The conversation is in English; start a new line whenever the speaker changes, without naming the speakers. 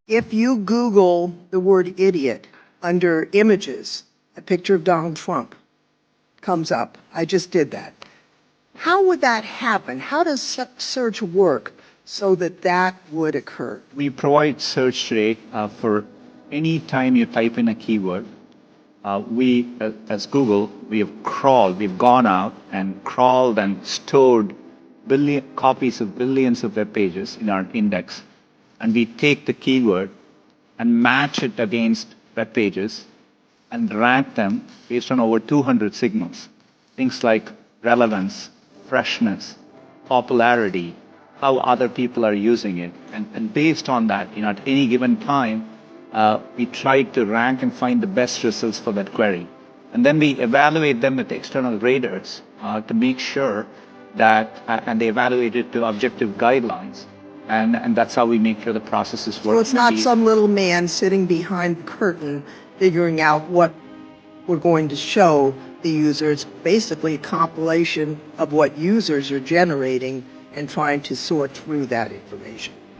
If you Google the word idiot under images, a picture of Donald Trump comes up. I just did that. How would that happen? How does search work so that that would occur?
We provide search today for any time you type in a keyword. As Google, we've gone out and crawled and stored copies of billions of web pages in our index. And we take the keyword and match it against web pages and rank them based on over 200 signals. Things like relevance, freshness, popularity, how other people are using it. And based on that, at any given time, we try to rank and find the best results for that query. And then we evaluate them with external raters to make sure that, and they evaluate it to objective guidelines. And that's how we make sure the process is working.
So it's not some little man sitting behind the curtain figuring out what we're going to show the user. It's basically a compilation of what users are generating and trying to sort through that information.